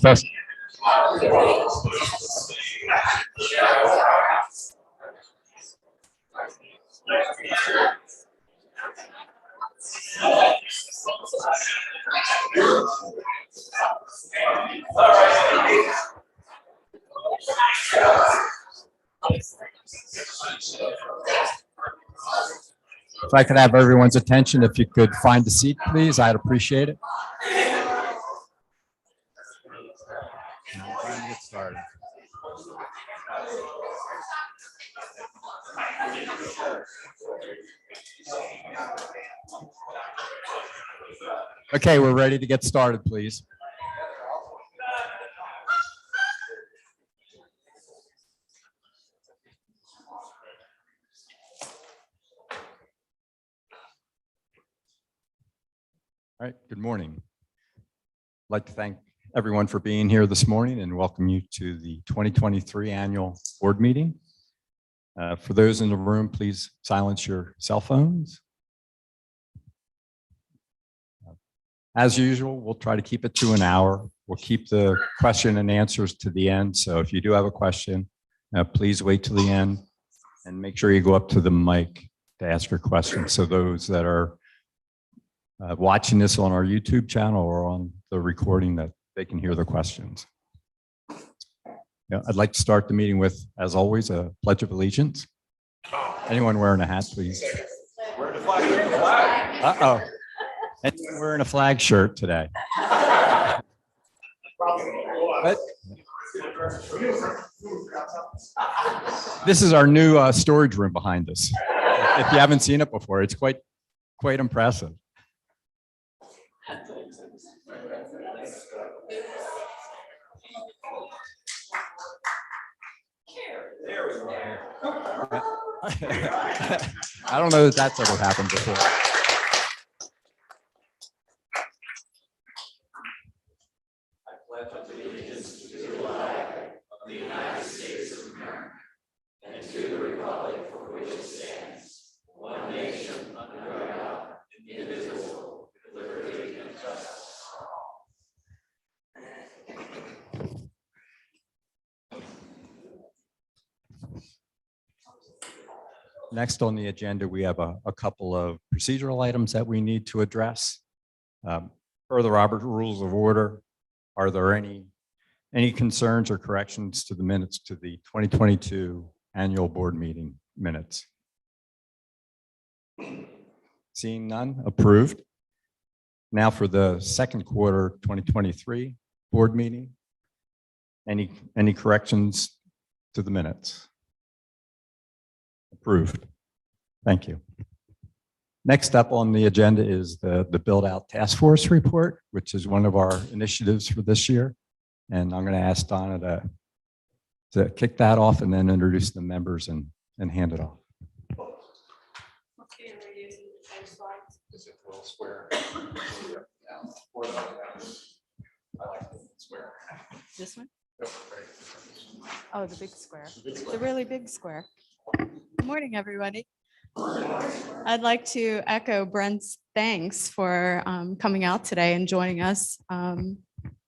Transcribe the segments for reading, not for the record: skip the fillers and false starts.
Test. If I could have everyone's attention, if you could find a seat, please, I'd appreciate it. Trying to get started. Okay, we're ready to get started, please. All right, good morning. I'd like to thank everyone for being here this morning and welcome you to the 2023 annual board meeting. For those in the room, please silence your cell phones. As usual, we'll try to keep it to an hour. We'll keep the question and answers to the end. So if you do have a question, please wait till the end and make sure you go up to the mic to ask your question. So those that are watching this on our YouTube channel or on the recording, that they can hear the questions. I'd like to start the meeting with, as always, a Pledge of Allegiance. Anyone wearing a hat, please? Wearing a flag. Uh-oh. Anyone wearing a flag shirt today? What? This is our new storage room behind us. If you haven't seen it before, it's quite impressive. I don't know that that's ever happened before. I pledge allegiance to the flag of the United States of America and to the republic for which it stands, one nation under God, indivisible, with liberty and justice for all. Next on the agenda, we have a couple of procedural items that we need to address. Per the Robert Rules of Order, are there any concerns or corrections to the minutes to the 2022 annual board meeting minutes? Seeing none, approved. Now for the second quarter 2023 board meeting, any corrections to the minutes? Approved. Thank you. Next up on the agenda is the Build Out Task Force report, which is one of our initiatives for this year. And I'm going to ask Donna to kick that off and then introduce the members and hand it off. Okay, we're using the same slides. Is it a little square? I like the square. This one? Great. Oh, the big square. The really big square. Good morning, everybody. I'd like to echo Brent's thanks for coming out today and joining us.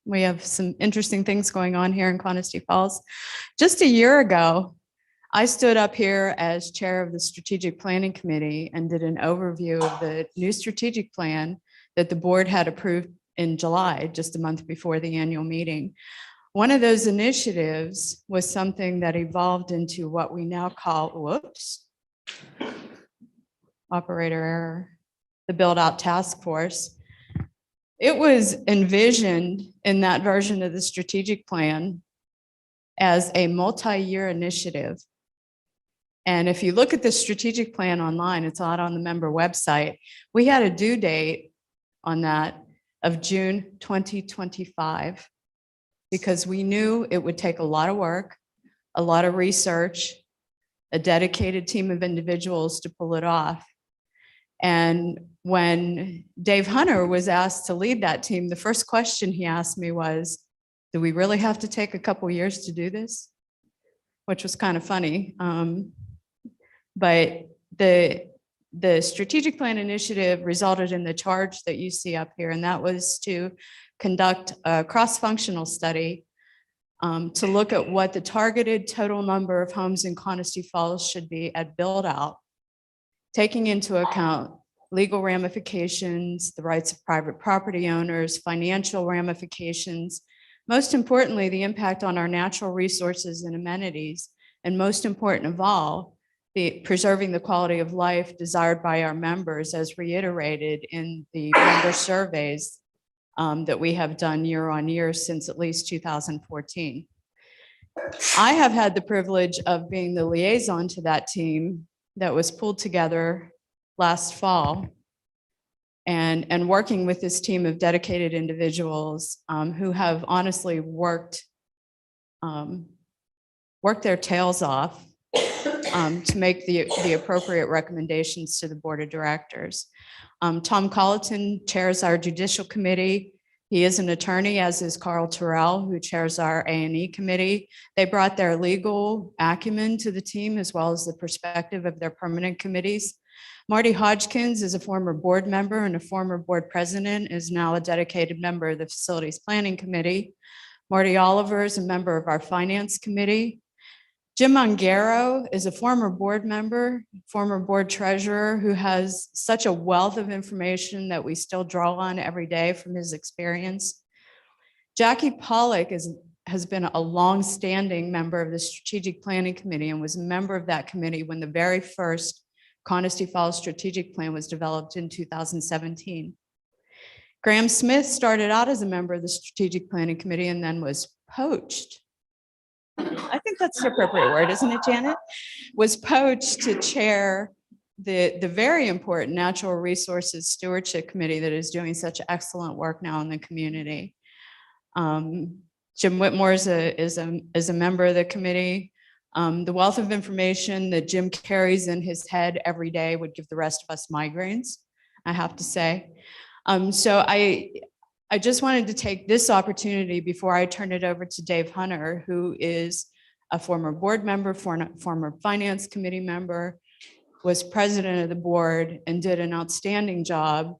We have some interesting things going on here in Conisty Falls. Just a year ago, I stood up here as chair of the Strategic Planning Committee and did an overview of the new strategic plan that the board had approved in July, just a month before the annual meeting. One of those initiatives was something that evolved into what we now call, whoops, operator error, the Build Out Task Force. It was envisioned in that version of the strategic plan as a multi-year initiative. And if you look at the strategic plan online, it's out on the member website. We had a due date on that of June 2025 because we knew it would take a lot of work, a lot of research, a dedicated team of individuals to pull it off. And when Dave Hunter was asked to lead that team, the first question he asked me was, do we really have to take a couple years to do this? Which was kind of funny. But the strategic plan initiative resulted in the charge that you see up here, and that was to conduct a cross-functional study to look at what the targeted total number of homes in Conisty Falls should be at build out, taking into account legal ramifications, the rights of private property owners, financial ramifications, most importantly, the impact on our natural resources and amenities, and most important of all, preserving the quality of life desired by our members as reiterated in the member surveys that we have done year on year since at least 2014. I have had the privilege of being the liaison to that team that was pulled together last fall and working with this team of dedicated individuals who have honestly worked their tails off to make the appropriate recommendations to the board of directors. Tom Colleton chairs our judicial committee. He is an attorney, as is Carl Terrell, who chairs our A&E committee. They brought their legal acumen to the team, as well as the perspective of their permanent committees. Marty Hodgkins is a former board member and a former board president, is now a dedicated member of the Facilities Planning Committee. Marty Oliver is a member of our Finance Committee. Jim Ongaro is a former board member, former board treasurer, who has such a wealth of information that we still draw on every day from his experience. Jackie Pollock has been a longstanding member of the Strategic Planning Committee and was a member of that committee when the very first Conisty Falls Strategic Plan was developed in 2017. Graham Smith started out as a member of the Strategic Planning Committee and then was poached. I think that's the appropriate word, isn't it, Janet? Was poached to chair the very important Natural Resources Stewardship Committee that is doing such excellent work now in the community. Jim Whitmore is a member of the committee. The wealth of information that Jim carries in his head every day would give the rest of us migraines, I have to say. So I just wanted to take this opportunity before I turn it over to Dave Hunter, who is a former board member, former finance committee member, was president of the board and did an outstanding job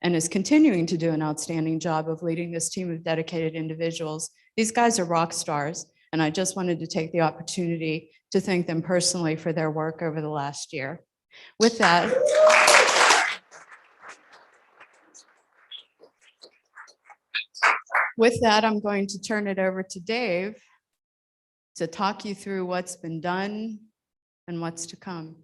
and is continuing to do an outstanding job of leading this team of dedicated individuals. These guys are rock stars, and I just wanted to take the opportunity to thank them personally for their work over the last year. With that, I'm going to turn it over to Dave to talk you through what's been done and what's to come.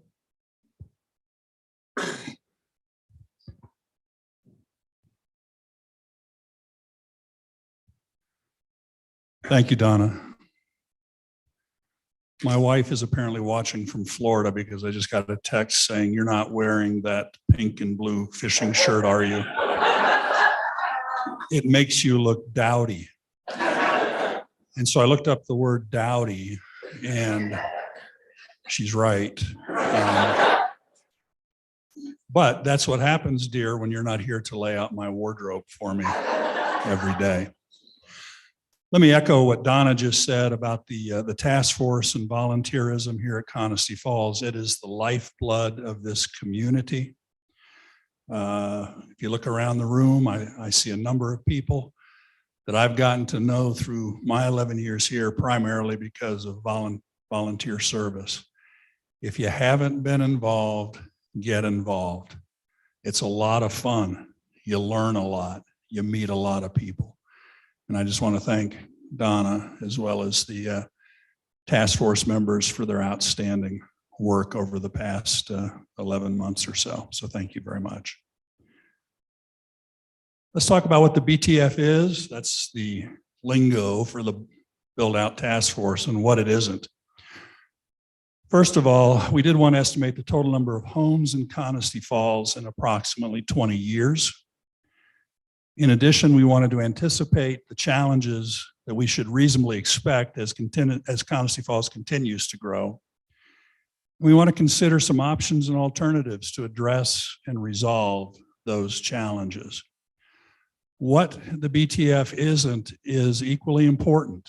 Thank you, Donna. My wife is apparently watching from Florida because I just got a text saying, "You're not wearing that pink and blue fishing shirt, are you? It makes you look dowdy." And so I looked up the word dowdy, and she's right. But that's what happens, dear, when you're not here to lay out my wardrobe for me every day. Let me echo what Donna just said about the task force and volunteerism here at Conisty Falls. It is the lifeblood of this community. If you look around the room, I see a number of people that I've gotten to know through my 11 years here, primarily because of volunteer service. If you haven't been involved, get involved. It's a lot of fun. You learn a lot. You meet a lot of people. And I just want to thank Donna as well as the task force members for their outstanding work over the past 11 months or so. So thank you very much. Let's talk about what the BTF is. That's the lingo for the Build Out Task Force and what it isn't. First of all, we did want to estimate the total number of homes in Conisty Falls in approximately 20 years. In addition, we wanted to anticipate the challenges that we should reasonably expect as Conisty Falls continues to grow. We want to consider some options and alternatives to address and resolve those challenges. What the BTF isn't is equally important.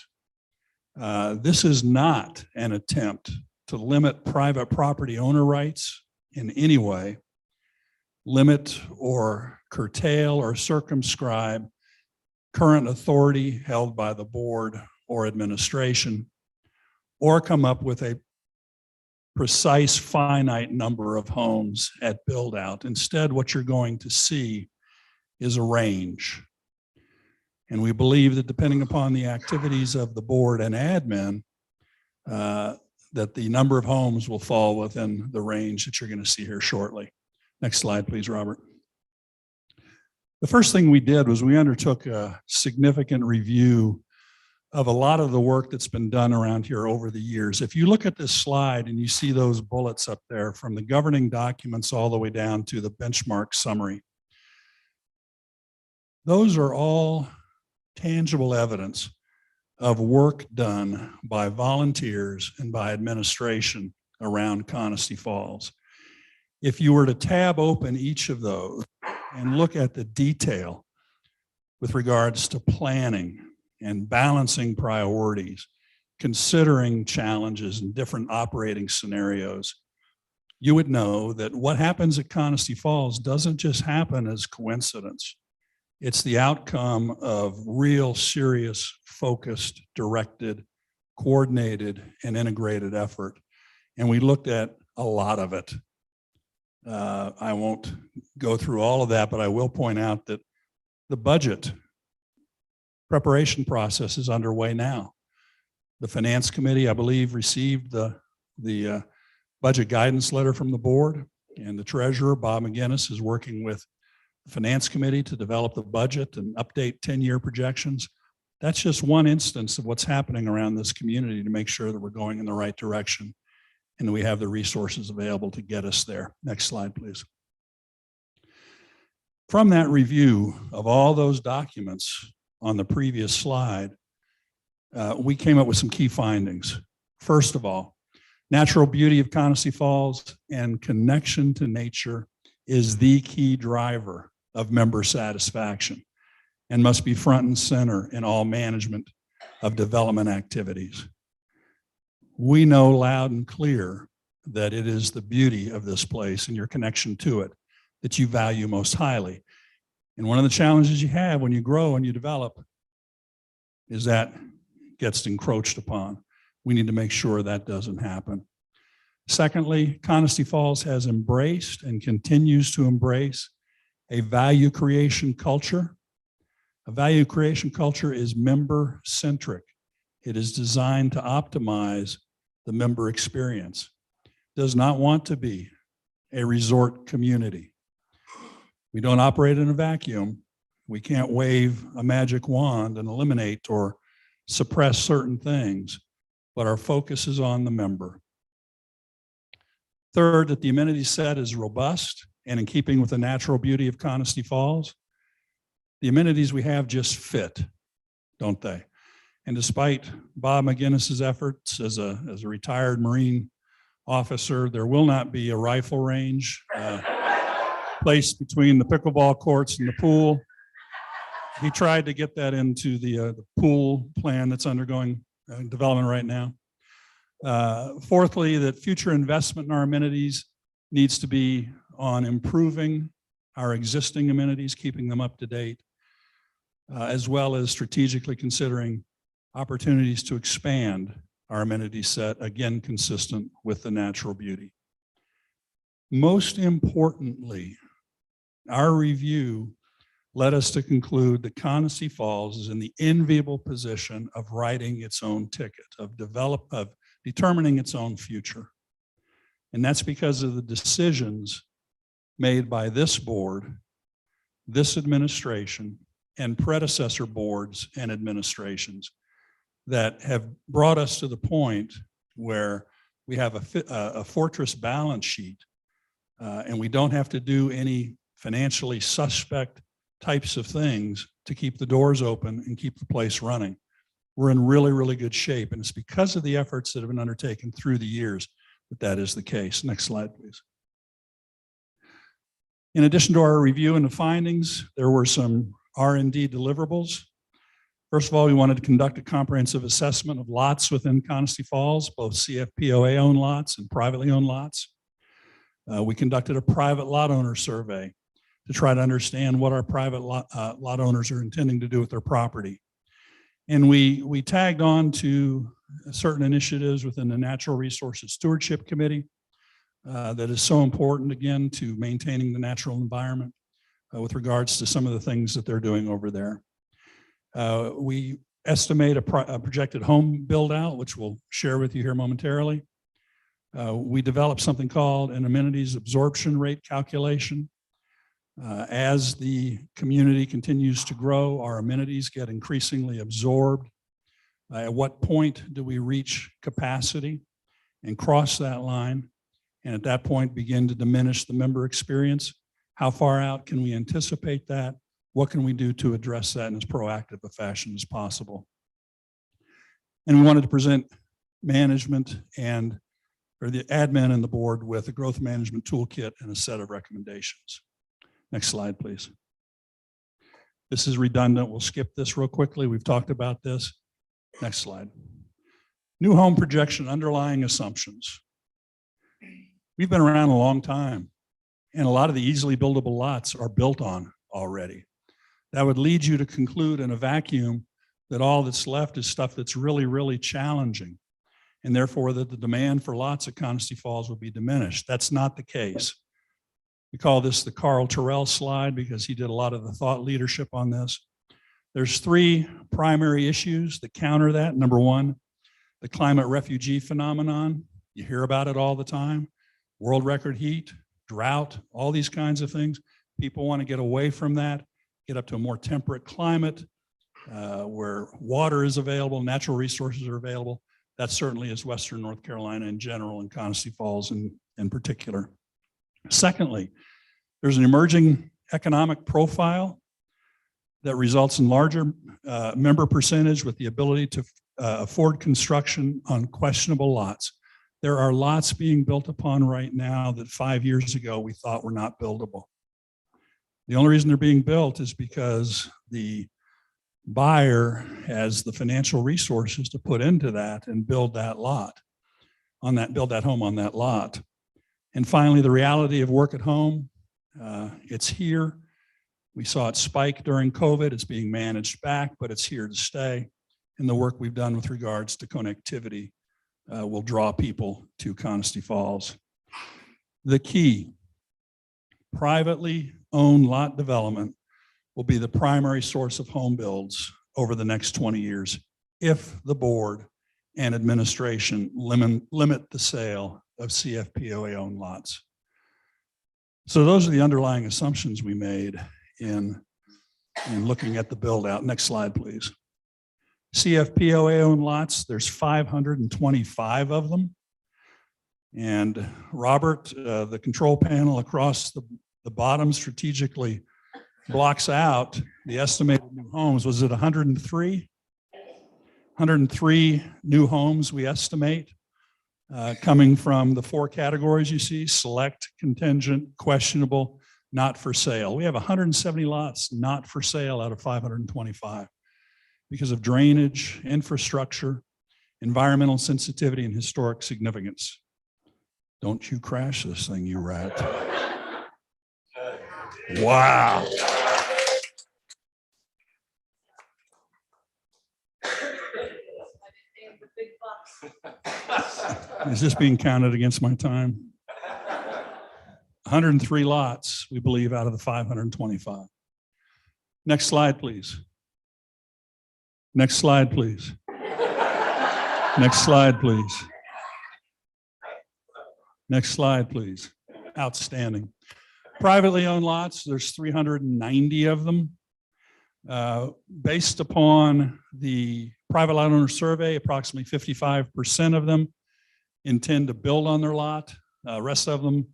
This is not an attempt to limit private property owner rights in any way, limit or curtail or circumscribe current authority held by the board or administration, or come up with a precise finite number of homes at build out. Instead, what you're going to see is a range. And we believe that depending upon the activities of the board and admin, that the number of homes will fall within the range that you're going to see here shortly. Next slide, please, Robert. The first thing we did was we undertook a significant review of a lot of the work that's been done around here over the years. If you look at this slide and you see those bullets up there from the governing documents all the way down to the benchmark summary, those are all tangible evidence of work done by volunteers and by administration around Conisty Falls. If you were to tab open each of those and look at the detail with regards to planning and balancing priorities, considering challenges and different operating scenarios, you would know that what happens at Conisty Falls doesn't just happen as coincidence. It's the outcome of real, serious, focused, directed, coordinated, and integrated effort. And we looked at a lot of it. I won't go through all of that, but I will point out that the budget preparation process is underway now. The Finance Committee, I believe, received the budget guidance letter from the board, and the treasurer, Bob McGinnis, is working with the Finance Committee to develop the budget and update 10-year projections. That's just one instance of what's happening around this community to make sure that we're going in the right direction and that we have the resources available to get us there. Next slide, please. From that review of all those documents on the previous slide, we came up with some key findings. First of all, natural beauty of Conisty Falls and connection to nature is the key driver of member satisfaction and must be front and center in all management of development activities. We know loud and clear that it is the beauty of this place and your connection to it that you value most highly. And one of the challenges you have when you grow and you develop is that gets encroached upon. We need to make sure that doesn't happen. Secondly, Conisty Falls has embraced and continues to embrace a value creation culture. A value creation culture is member-centric. It is designed to optimize the member experience. It does not want to be a resort community. We don't operate in a vacuum. We can't wave a magic wand and eliminate or suppress certain things, but our focus is on the member. Third, that the amenity set is robust and in keeping with the natural beauty of Conisty Falls. The amenities we have just fit, don't they? And despite Bob McGinnis's efforts as a retired Marine officer, there will not be a rifle range placed between the pickleball courts and the pool. He tried to get that into the pool plan that's undergoing development right now. Fourthly, that future investment in our amenities needs to be on improving our existing amenities, keeping them up to date, as well as strategically considering opportunities to expand our amenity set, again, consistent with the natural beauty. Most importantly, our review led us to conclude that Conisty Falls is in the enviable position of writing its own ticket, of determining its own future. And that's because of the decisions made by this board, this administration, and predecessor boards and administrations that have brought us to the point where we have a fortress balance sheet and we don't have to do any financially suspect types of things to keep the doors open and keep the place running. We're in really, really good shape. And it's because of the efforts that have been undertaken through the years that is the case. Next slide, please. In addition to our review and the findings, there were some R&D deliverables. First of all, we wanted to conduct a comprehensive assessment of lots within Coniston Falls, both CFPOA owned lots and privately owned lots. We conducted a private lot owner survey to try to understand what our private lot owners are intending to do with their property. And we tagged on to certain initiatives within the Natural Resources Stewardship Committee that is so important, again, to maintaining the natural environment with regards to some of the things that they're doing over there. We estimate a projected home build out, which we'll share with you here momentarily. We developed something called an amenities absorption rate calculation. As the community continues to grow, our amenities get increasingly absorbed. At what point do we reach capacity and cross that line? And at that point, begin to diminish the member experience? How far out can we anticipate that? What can we do to address that in as proactive a fashion as possible? And we wanted to present management or the admin and the board with a growth management toolkit and a set of recommendations. Next slide, please. This is redundant. We'll skip this real quickly. We've talked about this. Next slide. New home projection underlying assumptions. We've been around a long time, and a lot of the easily buildable lots are built on already. That would lead you to conclude in a vacuum that all that's left is stuff that's really, really challenging, and therefore that the demand for lots at Coniston Falls will be diminished. That's not the case. We call this the Carl Terrell slide because he did a lot of the thought leadership on this. There's three primary issues that counter that. Number one, the climate refugee phenomenon. You hear about it all the time. World record heat, drought, all these kinds of things. People want to get away from that, get up to a more temperate climate where water is available, natural resources are available. That certainly is Western North Carolina in general and Coniston Falls in particular. Secondly, there's an emerging economic profile that results in larger member percentage with the ability to afford construction on questionable lots. There are lots being built upon right now that 5 years ago we thought were not buildable. The only reason they're being built is because the buyer has the financial resources to put into that and build that lot on that, build that home on that lot. And finally, the reality of work at home, it's here. We saw it spike during COVID. It's being managed back, but it's here to stay. And the work we've done with regards to connectivity will draw people to Coniston Falls. The key, privately owned lot development will be the primary source of home builds over the next 20 years if the board and administration limit the sale of CFPOA owned lots. So those are the underlying assumptions we made in looking at the build out. Next slide, please. CFPOA owned lots, there's 525 of them. And Robert, the control panel across the bottom strategically blocks out the estimated new homes. Was it 103? 103 new homes we estimate coming from the four categories you see: select, contingent, questionable, not for sale. We have 170 lots not for sale out of 525 because of drainage, infrastructure, environmental sensitivity, and historic significance. Don't you crash this thing, you rat. Wow. Is this being counted against my time? 103 lots, we believe, out of the 525. Next slide, please. Next slide, please. Next slide, please. Next slide, please. Outstanding. Privately owned lots, there's 390 of them. Based upon the private lot owner survey, approximately 55% of them intend to build on their lot. Rest of them,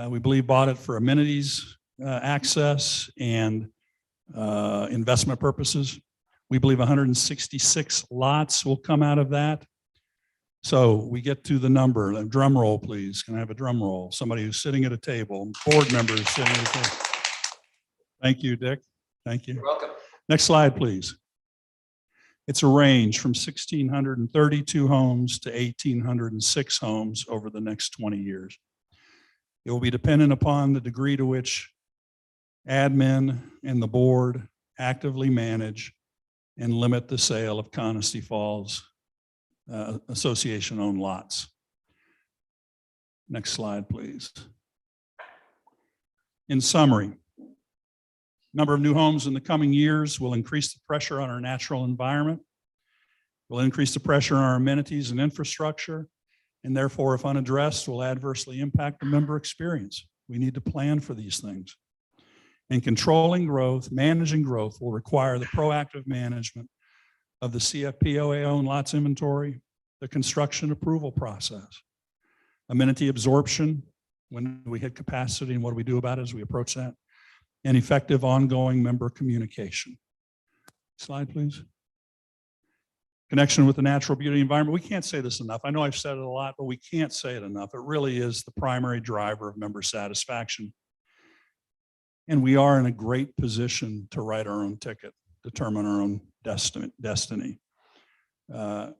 we believe, bought it for amenities, access, and investment purposes. We believe 166 lots will come out of that. So we get to the number, a drum roll, please. Can I have a drum roll? Somebody who's sitting at a table, board members sitting at a table. Thank you, Dick. Thank you. You're welcome. Next slide, please. It's a range from 1,632 homes to 1,806 homes over the next 20 years. It will be dependent upon the degree to which admin and the board actively manage and limit the sale of Conisty Falls Association-owned lots. Next slide, please. In summary, number of new homes in the coming years will increase the pressure on our natural environment, will increase the pressure on our amenities and infrastructure, and therefore, if unaddressed, will adversely impact the member experience. We need to plan for these things. And controlling growth, managing growth will require the proactive management of the CFPOA owned lots inventory, the construction approval process, amenity absorption, when we hit capacity and what do we do about it as we approach that, and effective ongoing member communication. Slide, please. Connection with the natural beauty environment. We can't say this enough. I know I've said it a lot, but we can't say it enough. It really is the primary driver of member satisfaction. And we are in a great position to write our own ticket, determine our own destiny. The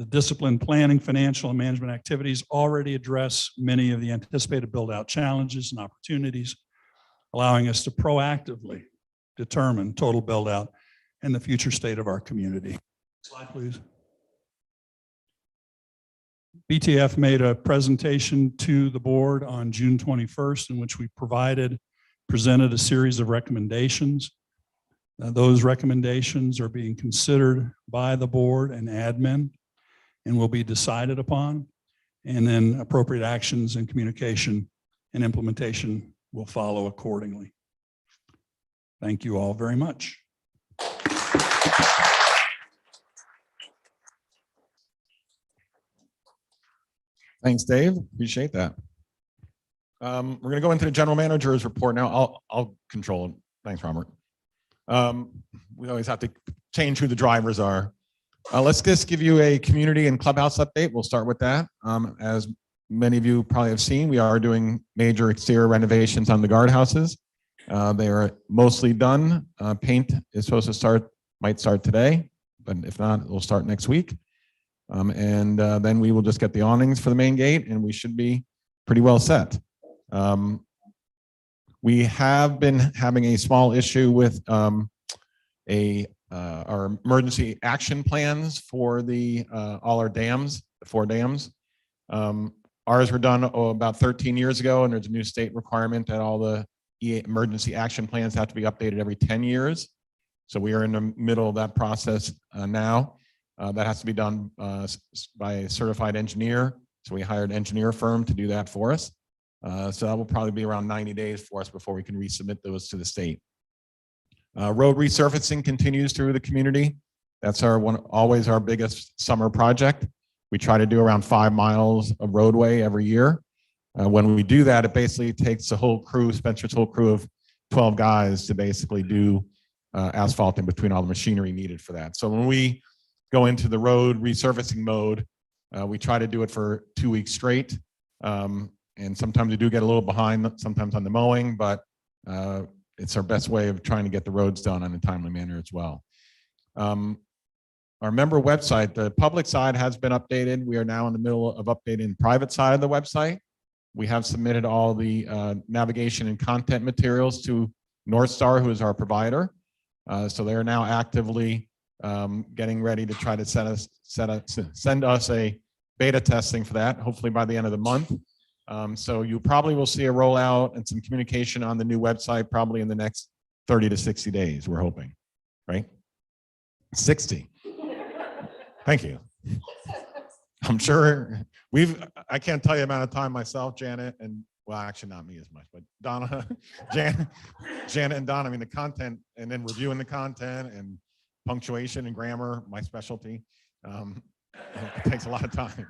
disciplined planning, financial, and management activities already address many of the anticipated build-out challenges and opportunities, allowing us to proactively determine total build-out and the future state of our community. Slide, please. BTF made a presentation to the board on June 21st in which we presented a series of recommendations. Those recommendations are being considered by the board and admin and will be decided upon, and then appropriate actions and communication and implementation will follow accordingly. Thank you all very much. Thanks, Dave. Appreciate that. We're going to go into the general manager's report now. I'll control it. Thanks, Robert. We always have to change who the drivers are. Let's just give you a community and clubhouse update. We'll start with that. As many of you probably have seen, we are doing major exterior renovations on the guardhouses. They are mostly done. Paint is supposed to might start today, but if not, it'll start next week. Then we will just get the awnings for the main gate and we should be pretty well set. We have been having a small issue with our emergency action plans for all our dams, the 4 dams. Ours were done about 13 years ago, and there's a new state requirement that all the emergency action plans have to be updated every 10 years. So we are in the middle of that process now. That has to be done by a certified engineer. So we hired an engineer firm to do that for us. So that will probably be around 90 days for us before we can resubmit those to the state. Road resurfacing continues through the community. That's always our biggest summer project. We try to do around 5 miles of roadway every year. When we do that, it basically takes the whole crew, Spencer's whole crew of 12 guys to basically do asphalt in between all the machinery needed for that. So when we go into the road resurfacing mode, we try to do it for 2 weeks straight. And sometimes we do get a little behind, sometimes on the mowing, but it's our best way of trying to get the roads done in a timely manner as well. Our member website, the public side has been updated. We are now in the middle of updating the private side of the website. We have submitted all the navigation and content materials to North Star, who is our provider. So they are now actively getting ready to try to send us a beta testing for that, hopefully by the end of the month. So you probably will see a rollout and some communication on the new website probably in the next 30 to 60 days, we're hoping, right? 60. Thank you. I'm sure I can't tell you the amount of time myself, Janet, and well, actually not me as much, but Donna, Janet and Donna, I mean the content and then reviewing the content and punctuation and grammar, my specialty. It takes a lot of time.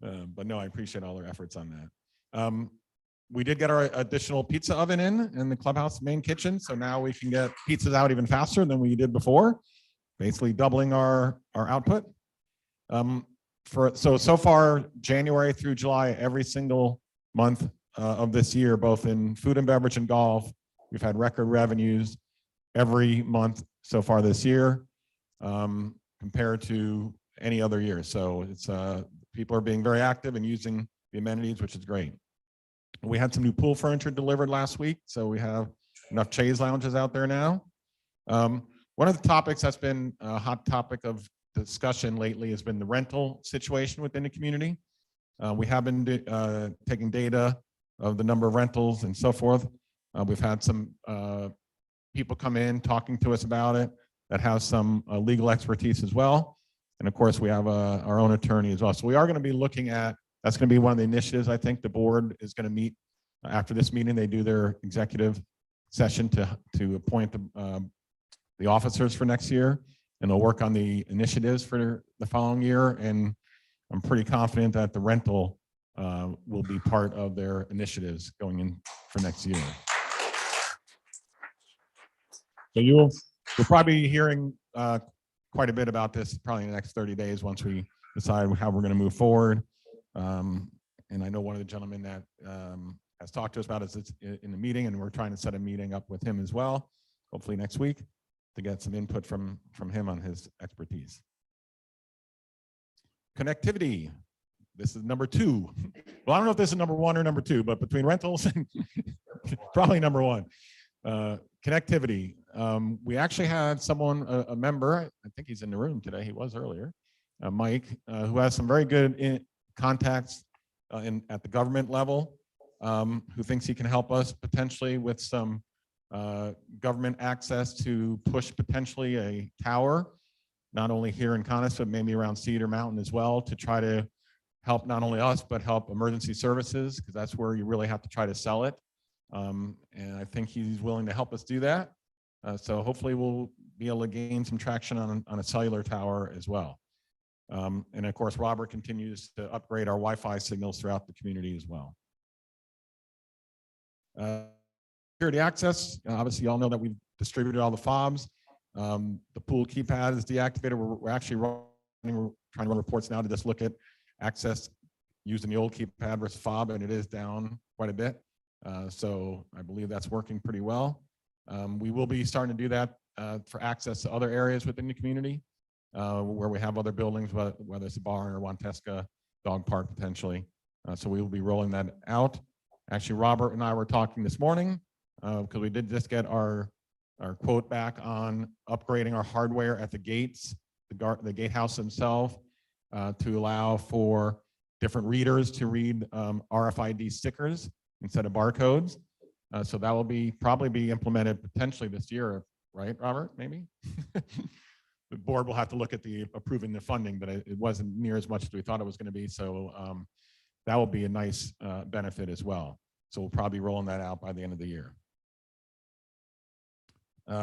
But no, I appreciate all their efforts on that. We did get our additional pizza oven in the clubhouse main kitchen. So now we can get pizzas out even faster than we did before, basically doubling our output. So far, January through July, every single month of this year, both in food and beverage and golf, we've had record revenues every month so far this year, compared to any other year. So it's people are being very active and using the amenities, which is great. We had some new pool furniture delivered last week, so we have enough chaise lounges out there now. One of the topics that's been a hot topic of discussion lately has been the rental situation within the community. We have been taking data of the number of rentals and so forth. We've had some people come in talking to us about it that have some legal expertise as well. And of course, we have our own attorney as well. So we are going to be looking at, that's going to be one of the initiatives. I think the board is going to meet after this meeting. They do their executive session to appoint the officers for next year, and they'll work on the initiatives for the following year. And I'm pretty confident that the rental will be part of their initiatives going in for next year. So you'll probably be hearing quite a bit about this probably in the next 30 days once we decide how we're going to move forward. And I know one of the gentlemen that has talked to us about it in the meeting, and we're trying to set a meeting up with him as well, hopefully next week, to get some input from him on his expertise. Connectivity. This is number 2. Well, I don't know if this is number 1 or number 2, but between rentals and probably number 1. Connectivity. We actually had someone, a member, I think he's in the room today, he was earlier, Mike, who has some very good contacts at the government level, who thinks he can help us potentially with some government access to push potentially a tower, not only here in Conneaut, but maybe around Cedar Mountain as well, to try to help not only us, but help emergency services, because that's where you really have to try to sell it. And I think he's willing to help us do that. So hopefully we'll be able to gain some traction on a cellular tower as well. And of course, Robert continues to upgrade our Wi-Fi signals throughout the community as well. Security access, obviously you all know that we've distributed all the fobs. The pool keypad is deactivated. We're actually trying to run reports now to just look at access using the old keypad versus fob, and it is down quite a bit. So I believe that's working pretty well. We will be starting to do that for access to other areas within the community where we have other buildings, whether it's a barn or Wanteska dog park potentially. So we will be rolling that out. Actually, Robert and I were talking this morning because we did just get our quote back on upgrading our hardware at the gates, the gatehouse themselves, to allow for different readers to read RFID stickers instead of barcodes. So that will probably be implemented potentially this year, right, Robert? Maybe? The board will have to look at approving the funding, but it wasn't near as much as we thought it was going to be. So that will be a nice benefit as well. So we'll probably be rolling that out by the end of the year.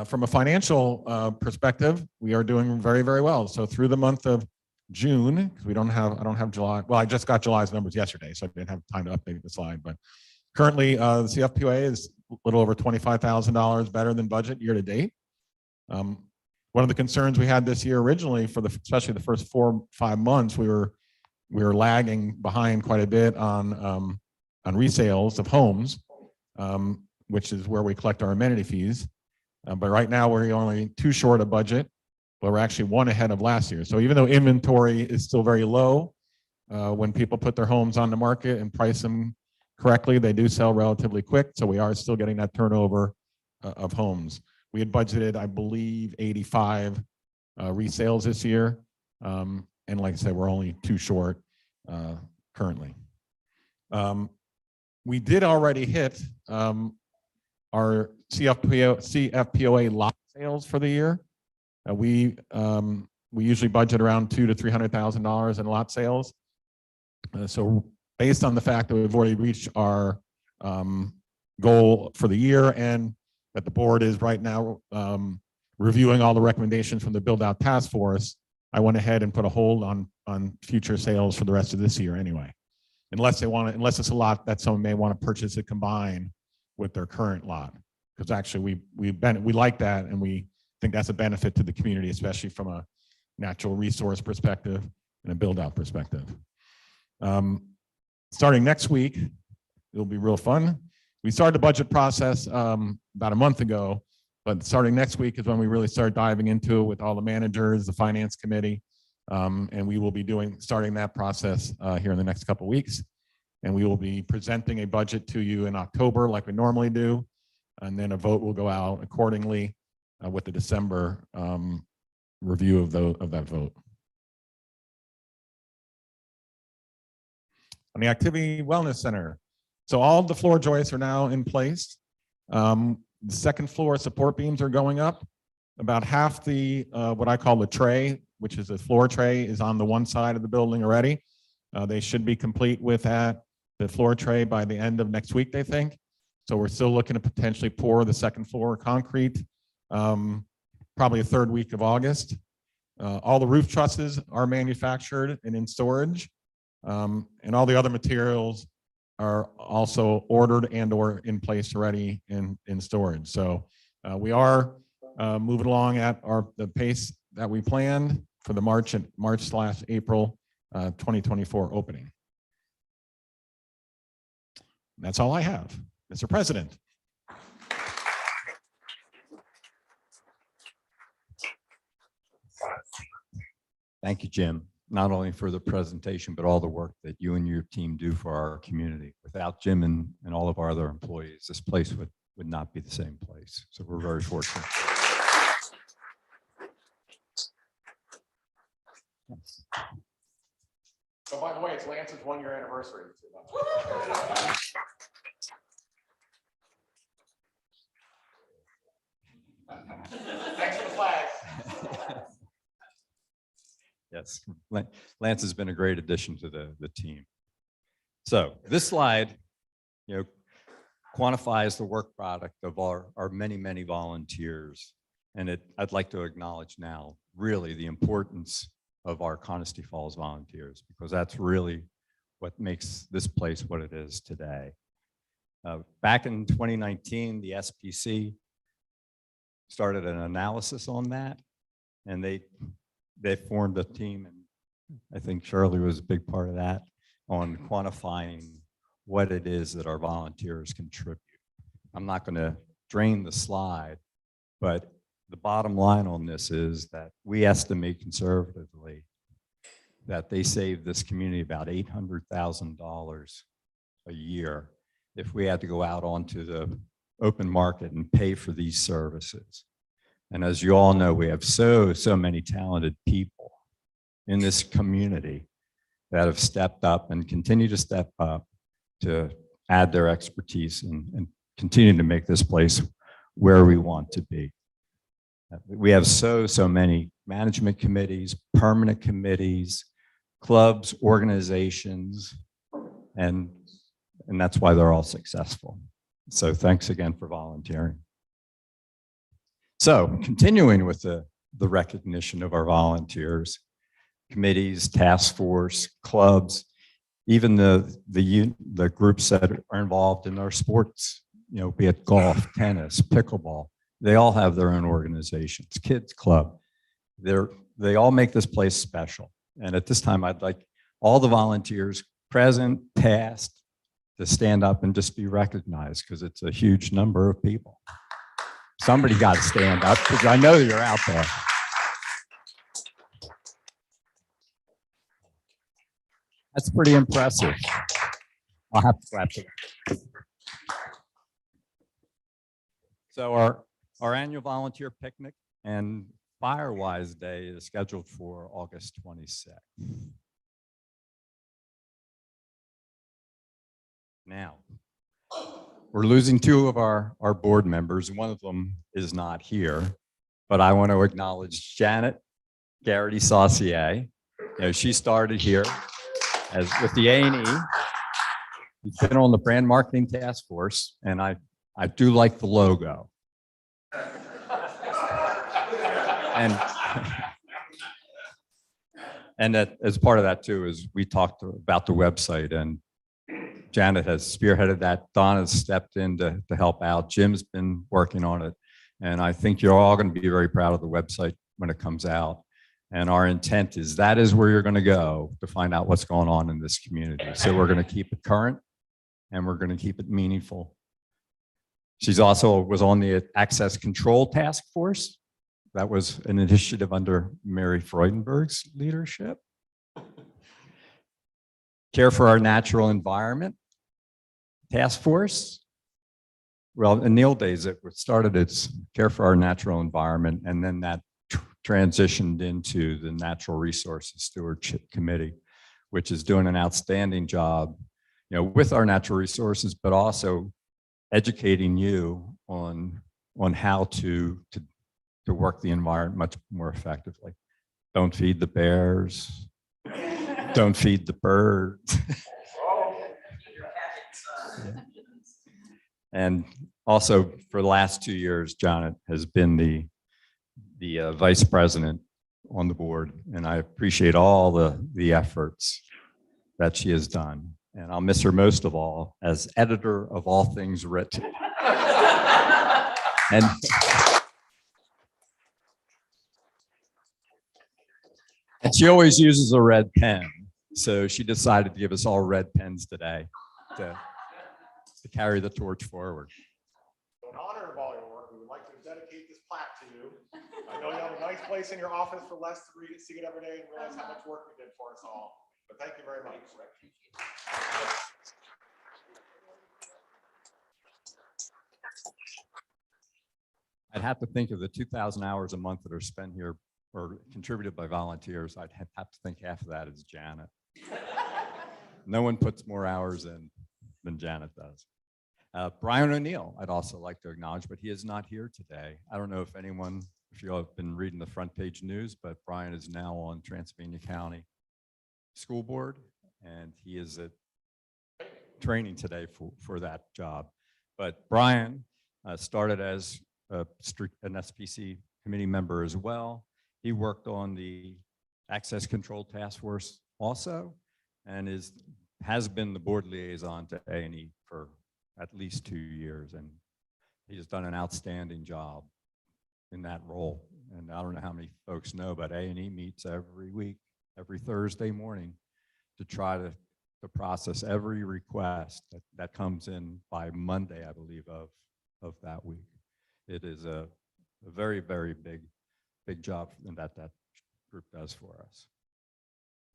From a financial perspective, we are doing very, very well. So through the month of June, because I don't have July. Well, I just got July's numbers yesterday, so I didn't have time to update the slide. But currently, the CFPOA is a little over $25,000 better than budget year to date. One of the concerns we had this year originally, especially the first 4 or 5 months, we were lagging behind quite a bit on resales of homes, which is where we collect our amenity fees. But right now we're only 2 short of budget, but we're actually 1 ahead of last year. So even though inventory is still very low, when people put their homes on the market and price them correctly, they do sell relatively quick. So we are still getting that turnover of homes. We had budgeted, I believe, 85 resales this year. And like I said, we're only 2 short currently. We did already hit our CFPOA lot sales for the year. We usually budget around $200,000 to $300,000 in lot sales. So based on the fact that we've already reached our goal for the year, and that the board is right now reviewing all the recommendations from the build out task force, I went ahead and put a hold on future sales for the rest of this year anyway. Unless it's a lot that someone may want to purchase it combined with their current lot. Because actually we like that, and we think that's a benefit to the community, especially from a natural resource perspective. in a build out perspective. Starting next week, it'll be real fun. We started the budget process about a month ago, but starting next week is when we really start diving into it with all the managers, the finance committee, and we will be starting that process here in the next couple of weeks. And we will be presenting a budget to you in October like we normally do. And then a vote will go out accordingly with the December review of that vote. On the Activity Wellness Center. So all the floor joists are now in place. The second floor support beams are going up. About half the, what I call the tray, which is a floor tray, is on the one side of the building already. They should be complete with that, the floor tray, by the end of next week, they think. So we're still looking to potentially pour the second floor concrete, probably a third week of August. All the roof trusses are manufactured and in storage, and all the other materials are also ordered and or in place already in storage. So we are moving along at the pace that we planned for the March/April 2024 opening. That's all I have, Mr. President. Thank you, Jim, not only for the presentation, but all the work that you and your team do for our community. Without Jim and all of our other employees, this place would not be the same place. So we're very fortunate. So by the way, it's Lance's 1-year anniversary. Thanks for the flag. Yes, Lance has been a great addition to the team. So this slide, quantifies the work product of our many, many volunteers. And I'd like to acknowledge now really the importance of our Conisty Falls volunteers, because that's really what makes this place what it is today. Back in 2019, the SPC started an analysis on that, and they formed a team, and I think Shirley was a big part of that, on quantifying what it is that our volunteers contribute. I'm not going to drain the slide, but the bottom line on this is that we estimate conservatively that they save this community about $800,000 a year if we had to go out onto the open market and pay for these services. And as you all know, we have so many talented people in this community that have stepped up and continue to step up to add their expertise and continue to make this place where we want to be. We have so many management committees, permanent committees, clubs, organizations, and that's why they're all successful. So thanks again for volunteering. So continuing with the recognition of our volunteers, committees, task force, clubs, even the groups that are involved in our sports, be it golf, tennis, pickleball, they all have their own organizations, kids club. They all make this place special. And at this time, I'd like all the volunteers, present, past, to stand up and just be recognized, because it's a huge number of people. Somebody got to stand up, because I know you're out there. That's pretty impressive. I'll have to clap for that. So our annual volunteer picnic and Firewise Day is scheduled for August 26th. Now, we're losing two of our board members. One of them is not here, but I want to acknowledge Janet Garrity Saucier. She started here with the A&E. She's been on the brand marketing task force, and I do like the logo. And that as part of that too is we talked about the website, and Janet has spearheaded that. Donna's stepped in to help out. Jim's been working on it. And I think you're all going to be very proud of the website when it comes out. And our intent is that is where you're going to go to find out what's going on in this community. So we're going to keep it current and we're going to keep it meaningful. She's also was on the Access Control Task Force. That was an initiative under Mary Freudenberg's leadership. Care for Our Natural Environment Task Force. Well, in the old days, it started as Care for Our Natural Environment, and then that transitioned into the Natural Resources Stewardship Committee, which is doing an outstanding job, with our natural resources, but also educating you on how to work the environment much more effectively. Don't feed the bears. Don't feed the birds. And also for the last 2 years, Janet has been the vice president on the board, and I appreciate all the efforts that she has done. And I'll miss her most of all as editor of all things written. And she always uses a red pen. So she decided to give us all red pens today to carry the torch forward. In honor of all your work, we would like to dedicate this plaque to you. I know you have a nice place in your office for Les to read it, see it every day, and realize how much work you did for us all. But thank you very much. I'd have to think of the 2,000 hours a month that are spent here or contributed by volunteers. I'd have to think half of that is Janet. No one puts more hours in than Janet does. Brian O'Neill, I'd also like to acknowledge, but he is not here today. I don't know if you all have been reading the front page news, but Brian is now on Transylvania County School Board, and he is at training today for that job. But Brian started as an SPC committee member as well. He worked on the Access Control Task Force also, and has been the board liaison to A&E for at least 2 years, and he's done an outstanding job in that role. And I don't know how many folks know, but A&E meets every week, every Thursday morning, to try to process every request that comes in by Monday, I believe, of that week. It is a very, very big job that group does for us.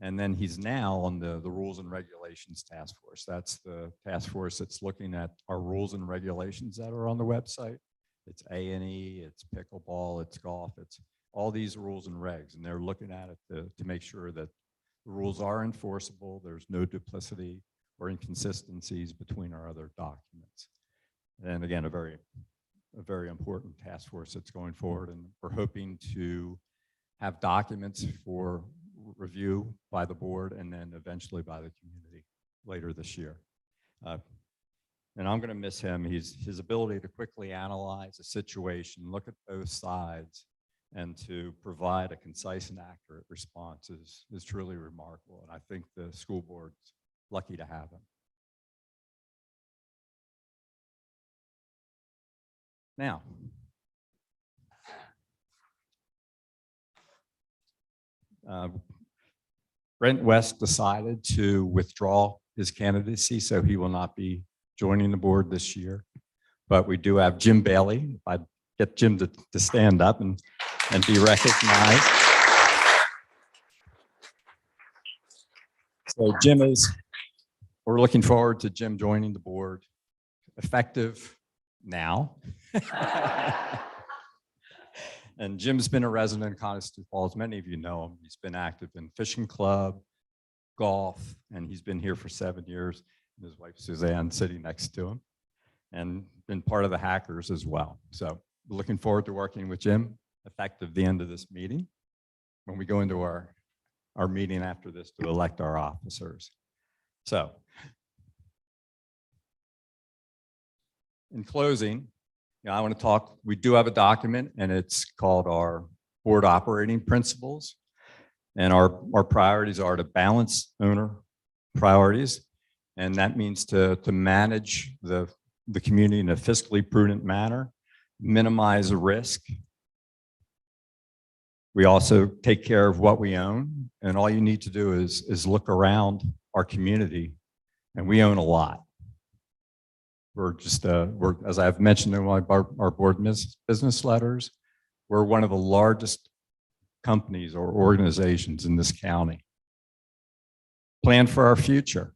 And then he's now on the Rules and Regulations Task Force. That's the task force that's looking at our rules and regulations that are on the website. It's A&E, it's pickleball, it's golf, it's all these rules and regs. And they're looking at it to make sure that the rules are enforceable, there's no duplicity or inconsistencies between our other documents. And again, a very important task force that's going forward. And we're hoping to have documents for review by the board and then eventually by the community later this year. And I'm going to miss him. His ability to quickly analyze a situation, look at both sides, and to provide a concise and accurate response is truly remarkable. And I think the school board's lucky to have him. Now, Brent West decided to withdraw his candidacy, so he will not be joining the board this year. But we do have Jim Bailey. If I'd get Jim to stand up and be recognized. So we're looking forward to Jim joining the board effective now. And Jim's been a resident of Coniston Falls. Many of you know him. He's been active in fishing club, golf, and he's been here for 7 years. And his wife Suzanne sitting next to him, and been part of the Hackers as well. So we're looking forward to working with Jim effective the end of this meeting when we go into our meeting after this to elect our officers. So in closing, I want to talk, we do have a document and it's called our board operating principles. And our priorities are to balance owner priorities. And that means to manage the community in a fiscally prudent manner, minimize risk. We also take care of what we own, and all you need to do is look around our community, and we own a lot. We're just, as I've mentioned in our board business letters, we're one of the largest companies or organizations in this county. Plan for our future.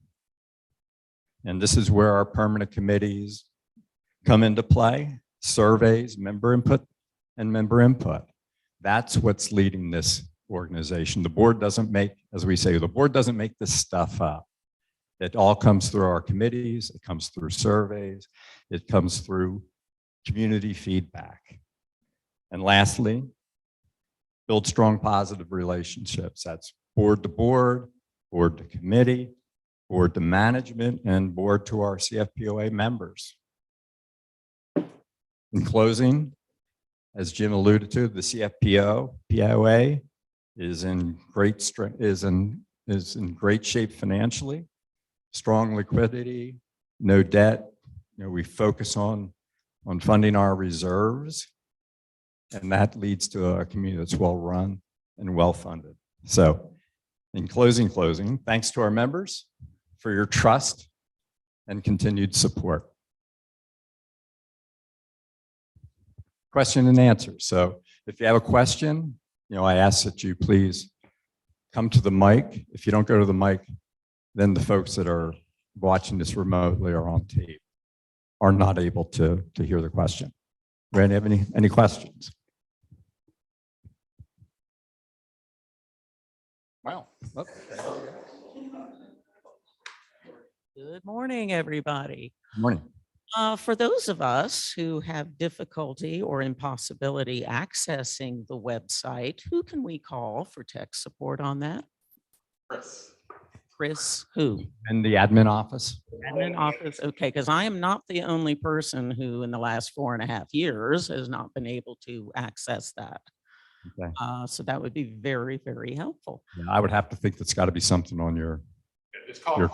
And this is where our permanent committees come into play, surveys, member input. That's what's leading this organization. The board doesn't make, as we say, the board doesn't make this stuff up. It all comes through our committees, it comes through surveys, it comes through community feedback. And lastly, build strong positive relationships. That's board to board, board to committee, board to management, and board to our CFPOA members. In closing, as Jim alluded to, the CFPOA is in great strength, is in great shape financially, strong liquidity, no debt. We focus on funding our reserves, and that leads to a community that's well run and well funded. So, in closing, thanks to our members for your trust and continued support. Question and answer. So if you have a question, I ask that you please come to the mic. If you don't go to the mic, then the folks that are watching this remotely or on tape are not able to hear the question. Randy, have any questions? Wow. Oh. Good morning, everybody. Good morning. For those of us who have difficulty or impossibility accessing the website, who can we call for tech support on that? Chris, who? In the admin office. Admin office. Okay, because I am not the only person who in the last 4.5 years has not been able to access that. Okay. So that would be very, very helpful. Yeah, I would have to think that's got to be something on your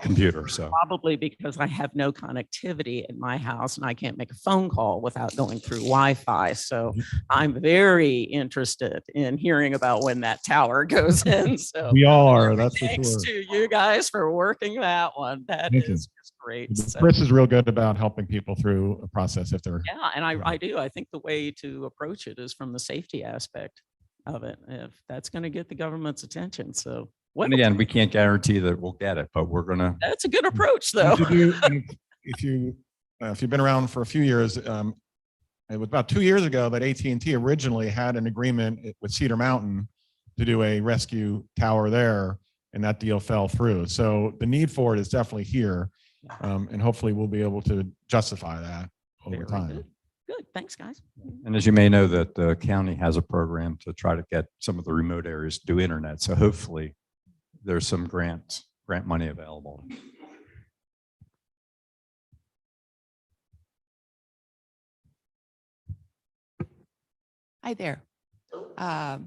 computer. So Probably because I have no connectivity in my house and I can't make a phone call without going through Wi-Fi. So I'm very interested in hearing about when that tower goes in. So We all are, that's for thanks sure. to you guys for working that one. That Thank you. is just great. So, Chris is real good about helping people through a process if they're. yeah, and I do. I think the way to approach it is from the safety aspect of it. If that's going to get the government's attention. So and again, we can't guarantee that we'll get it, but we're gonna. that's a good approach, though. If you've been around for a few years, it was about 2 years ago that AT&T originally had an agreement with Cedar Mountain to do a rescue tower there, and that deal fell through. So the need for it is definitely here, and hopefully we'll be able to justify that over Very time. good. Good. Thanks, guys. And as you may know, that the county has a program to try to get some of the remote areas to do internet. So hopefully there's some grant money available. Hi there. I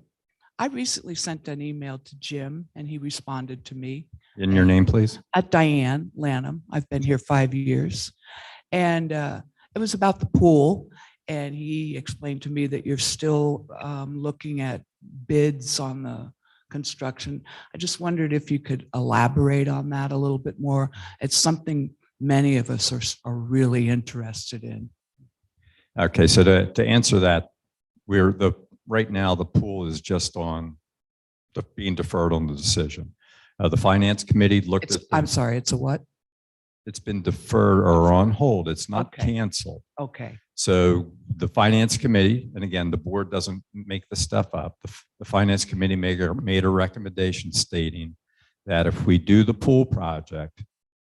recently sent an email to Jim and he responded to me. In your name, please. At Diane Lanham. I've been here 5 years. And it was about the pool. And he explained to me that you're still looking at bids on the construction. I just wondered if you could elaborate on that a little bit more. It's something many of us are really interested in. Okay, so to answer that, right now the pool is just on being deferred on the decision. The finance committee looked at. I'm sorry, it's a what? It's been deferred or on hold. It's not Okay. canceled. Okay. So the finance committee, and again, the board doesn't make the stuff up. The finance committee made a recommendation stating that if we do the pool project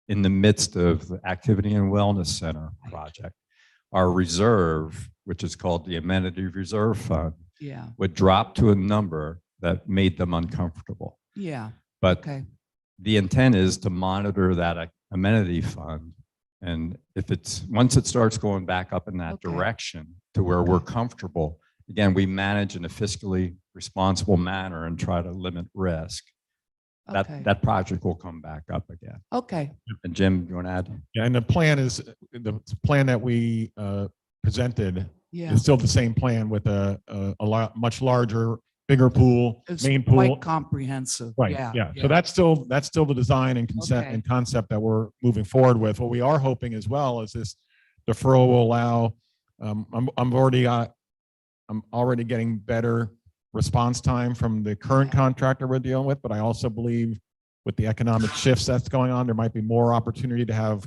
in the midst of the activity and wellness center project, our reserve, which is called the amenity reserve fund, Yeah. would drop to a number that made them uncomfortable. Yeah. But Okay. the intent is to monitor that amenity fund. And if once it starts going back up in that Okay. direction to where we're comfortable, again, we manage in a fiscally responsible manner and try to limit risk. Okay. That project will come back up again. Okay. And Jim, you want to add? Yeah, and the plan that we presented Yeah. is still the same plan with a much larger bigger pool, It's main pool. quite comprehensive. Right, yeah. So that's still the design and consent Okay. and concept that we're moving forward with. What we are hoping as well is this deferral will allow, I'm already getting better response time from the current contractor we're dealing with, but I also believe with the economic shifts that's going on, there might be more opportunity to have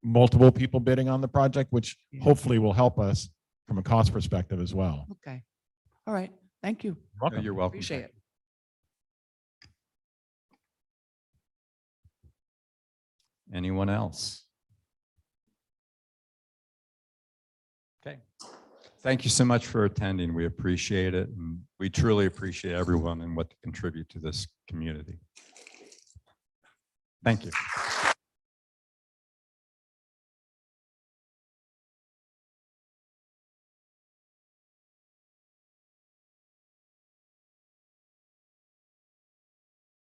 multiple people bidding on the project, which Yeah. hopefully will help us from a cost perspective as well. Okay. All right. Thank you. Welcome. You're welcome. Appreciate it. Anyone else? Okay. Thank you so much for attending. We appreciate it. And we truly appreciate everyone and what they contribute to this community. Thank you.